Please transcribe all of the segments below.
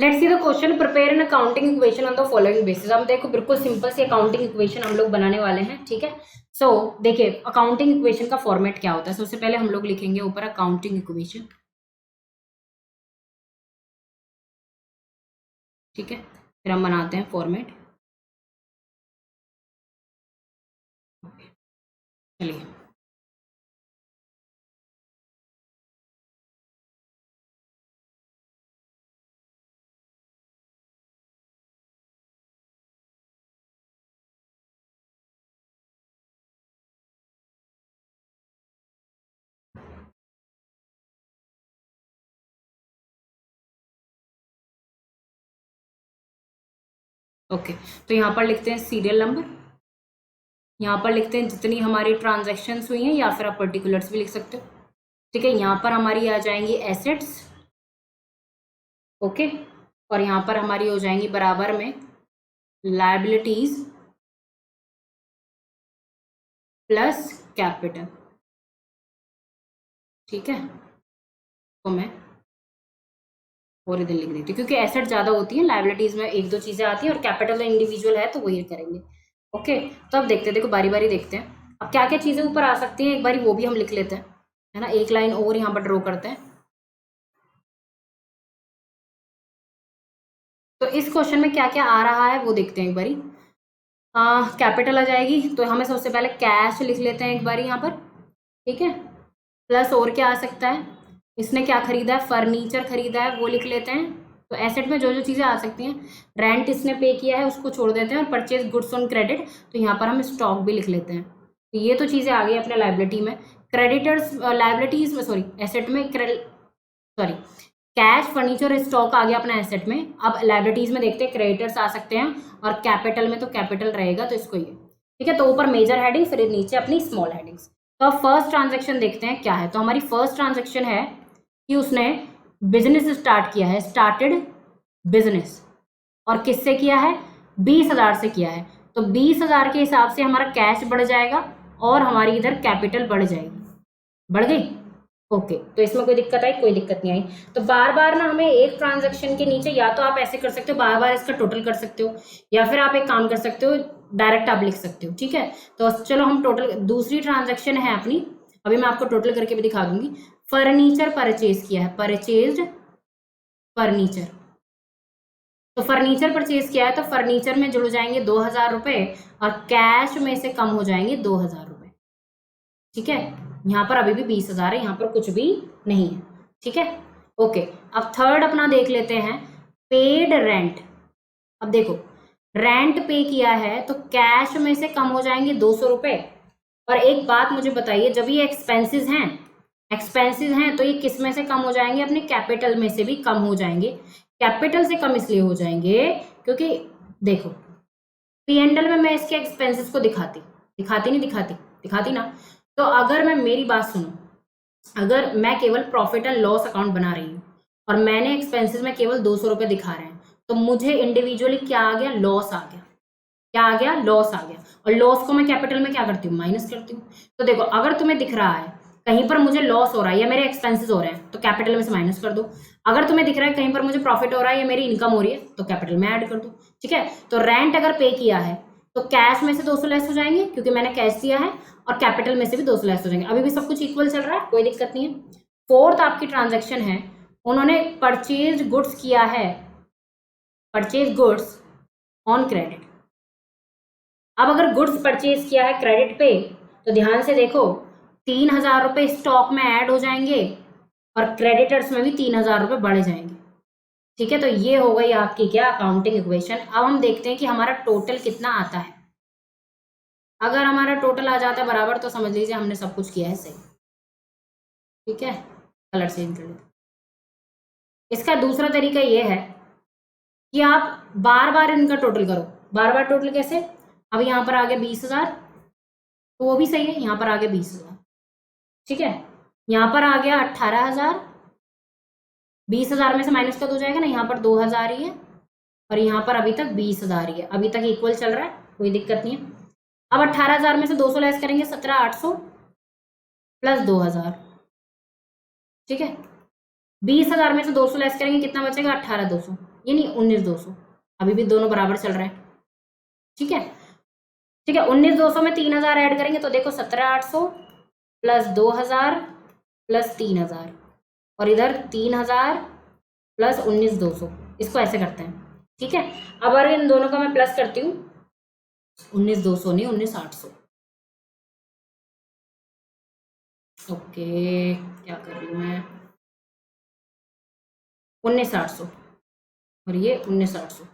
Let's see the question, prepare an accounting equation on the following basis. हम देखो बिल्कुल simple सी accounting equation हम लोग बनाने वाले हैं, ठीक है। सो देखिए अकाउंटिंग इक्वेशन का फॉर्मेट क्या होता है। सबसे पहले हम लोग लिखेंगे ऊपर अकाउंटिंग इक्वेशन, ठीक है। फिर हम बनाते हैं फॉर्मेट। चलिए ओके। तो यहाँ पर लिखते हैं सीरियल नंबर, यहाँ पर लिखते हैं जितनी हमारी ट्रांजैक्शंस हुई हैं, या फिर आप पर्टिकुलर्स भी लिख सकते हो, ठीक है। यहाँ पर हमारी आ जाएंगी एसेट्स, ओके। और यहाँ पर हमारी हो जाएंगी बराबर में लायबिलिटीज प्लस कैपिटल, ठीक है। तो मैं और इधर लिख देती हूँ क्योंकि एसेट ज्यादा होती है, लायबिलिटीज में एक दो चीजें आती हैं और कैपिटल इंडिविजुअल है तो वही करेंगे, ओके। तो अब देखते हैं, देखो बारी बारी देखते हैं अब क्या क्या चीजें ऊपर आ सकती हैं, एक बारी वो भी हम लिख लेते हैं, है ना। एक लाइन और यहाँ पर ड्रॉ करते हैं। तो इस क्वेश्चन में क्या क्या आ रहा है वो देखते हैं एक बारी। कैपिटल आ जाएगी, तो हमें सबसे पहले कैश लिख लेते हैं एक बारी यहाँ पर, ठीक है। प्लस और क्या आ सकता है, इसने क्या खरीदा है, फर्नीचर खरीदा है, वो लिख लेते हैं। तो एसेट में जो जो चीज़ें आ सकती हैं, रेंट इसने पे किया है उसको छोड़ देते हैं, और परचेज गुड्स ऑन क्रेडिट, तो यहाँ पर हम स्टॉक भी लिख लेते हैं। तो ये तो चीज़ें आ गई अपने लाइबिलिटी में। क्रेडिटर्स लाइबिलिटीज में, सॉरी एसेट में, सॉरी कैश फर्नीचर स्टॉक आ गया अपना एसेट में। अब लाइबिलिटीज में देखते हैं क्रेडिटर्स आ सकते हैं, और कैपिटल में तो कैपिटल रहेगा, तो इसको ये, ठीक है। तो ऊपर मेजर हेडिंग, फिर नीचे अपनी स्मॉल हेडिंग्स। तो अब फर्स्ट ट्रांजेक्शन देखते हैं क्या है। तो हमारी फर्स्ट ट्रांजेक्शन है कि उसने बिजनेस स्टार्ट किया है, स्टार्टेड बिजनेस, और किससे किया है, 20,000 से किया है। तो 20,000 के हिसाब से हमारा कैश बढ़ जाएगा और हमारी इधर कैपिटल बढ़ जाएगी, बढ़ गई, ओके। तो इसमें कोई दिक्कत आई, कोई दिक्कत नहीं आई। तो बार बार ना हमें एक ट्रांजेक्शन के नीचे, या तो आप ऐसे कर सकते हो बार बार इसका टोटल कर सकते हो, या फिर आप एक काम कर सकते हो डायरेक्ट आप लिख सकते हो, ठीक है। तो चलो हम टोटल, दूसरी ट्रांजेक्शन है अपनी, अभी मैं आपको टोटल करके भी दिखा दूंगी। फर्नीचर परचेज किया है, परचेज फर्नीचर, तो फर्नीचर परचेज किया है, तो फर्नीचर में जुड़ जाएंगे 2,000 रुपए, और कैश में से कम हो जाएंगे 2,000 रुपए, ठीक है। यहाँ पर अभी भी 20,000 है, यहाँ पर कुछ भी नहीं है, ठीक है, ओके। अब थर्ड अपना देख लेते हैं, पेड रेंट। अब देखो रेंट पे किया है तो कैश में से कम हो जाएंगे 200 रुपए। और एक बात मुझे बताइए, जब ये एक्सपेंसेस हैं, एक्सपेंसेस हैं, तो ये किस में से कम हो जाएंगे, अपने कैपिटल में से भी कम हो जाएंगे। कैपिटल से कम इसलिए हो जाएंगे क्योंकि देखो P&L में मैं इसके एक्सपेंसेस को दिखाती दिखाती नहीं दिखाती, दिखाती ना। तो अगर मैं, मेरी बात सुनो, अगर मैं केवल प्रॉफिट एंड लॉस अकाउंट बना रही हूँ और मैंने एक्सपेंसेस में केवल 200 रुपए दिखा रहे हैं, तो मुझे इंडिविजुअली क्या आ गया, लॉस आ गया, क्या आ गया, लॉस आ गया। और लॉस को मैं कैपिटल में क्या करती हूँ, माइनस करती हूँ। तो देखो अगर तुम्हें दिख रहा है कहीं पर मुझे लॉस हो रहा है या मेरे एक्सपेंसेस हो रहे हैं, तो कैपिटल में से माइनस कर दो। अगर तुम्हें दिख रहा है कहीं पर मुझे प्रॉफिट हो रहा है या मेरी इनकम हो रही है, तो कैपिटल में ऐड कर दो, ठीक है। तो रेंट अगर पे किया है तो कैश में से 200 लेस हो जाएंगे क्योंकि मैंने कैश दिया है, और कैपिटल में से भी 200 लेस हो जाएंगे। अभी भी सब कुछ इक्वल चल रहा है, कोई दिक्कत नहीं है। फोर्थ आपकी ट्रांजेक्शन है, उन्होंने परचेज गुड्स किया है, परचेज गुड्स ऑन क्रेडिट। अब अगर गुड्स परचेज किया है क्रेडिट पे, तो ध्यान से देखो 3,000 रुपए स्टॉक में ऐड हो जाएंगे, और क्रेडिटर्स में भी 3,000 रुपए बढ़ जाएंगे, ठीक है। तो ये हो गई आपकी क्या, अकाउंटिंग इक्वेशन। अब हम देखते हैं कि हमारा टोटल कितना आता है। अगर हमारा टोटल आ जाता है बराबर, तो समझ लीजिए हमने सब कुछ किया है सही, ठीक है। कलर चेंज कर लेते। इसका दूसरा तरीका ये है कि आप बार बार इनका टोटल करो। बार बार टोटल कैसे, अब यहाँ पर आ गया 20,000, तो वो भी सही है, यहाँ पर आ गया 20,000, ठीक है। यहाँ पर आ गया 18,000, 20,000 में से माइनस कर दो जाएगा ना, यहाँ पर 2,000 ही है, और यहाँ पर अभी तक 20,000 ही है, अभी तक इक्वल चल रहा है, कोई दिक्कत नहीं है। अब 18,000 में से 200 लेस करेंगे, 17,800 प्लस 2,000, ठीक है। 20,000 में से 200 लेस करेंगे, कितना बचेगा, 18,200, ये नहीं 19,200, अभी भी दोनों बराबर चल रहे हैं। ठीक है ठीक है, 19,200 में 3,000 ऐड करेंगे तो देखो 17,800 प्लस 2,000 प्लस 3,000 और इधर 3,000 प्लस 19,200, इसको ऐसे करते हैं। ठीक है, अब अगर इन दोनों का मैं प्लस करती हूँ, 19,200 नहीं 19,800। ओके, क्या कर रही हूँ मैं, 19,800 और ये 19,800।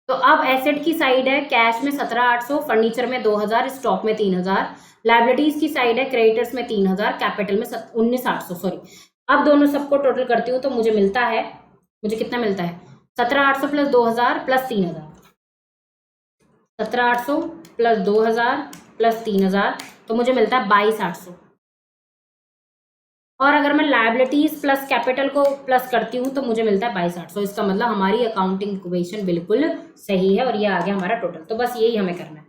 तो अब एसेट की साइड है कैश में 17,800, फर्नीचर में 2,000, स्टॉक में 3,000, लाइबिलिटीज की साइड है क्रेडिटर्स में 3,000, कैपिटल में 19,800। सॉरी, अब दोनों सबको टोटल करती हूँ तो मुझे मिलता है, मुझे कितना मिलता है, 17,800 प्लस 2,000 प्लस 3,000, 17,800 प्लस 2,000 प्लस 3,000, तो मुझे मिलता है 22,800। और अगर मैं लायबिलिटीज प्लस कैपिटल को प्लस करती हूँ तो मुझे मिलता है 22,800। इसका मतलब हमारी अकाउंटिंग इक्वेशन बिल्कुल सही है और ये आ गया हमारा टोटल। तो बस यही हमें करना है।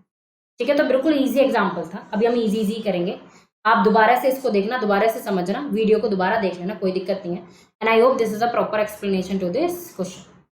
ठीक है, तो बिल्कुल इजी एग्जाम्पल था, अभी हम इजी करेंगे। आप दोबारा से इसको देखना, दोबारा से समझना, वीडियो को दोबारा देख लेना, कोई दिक्कत नहीं है। And I hope this is a proper explanation to this question.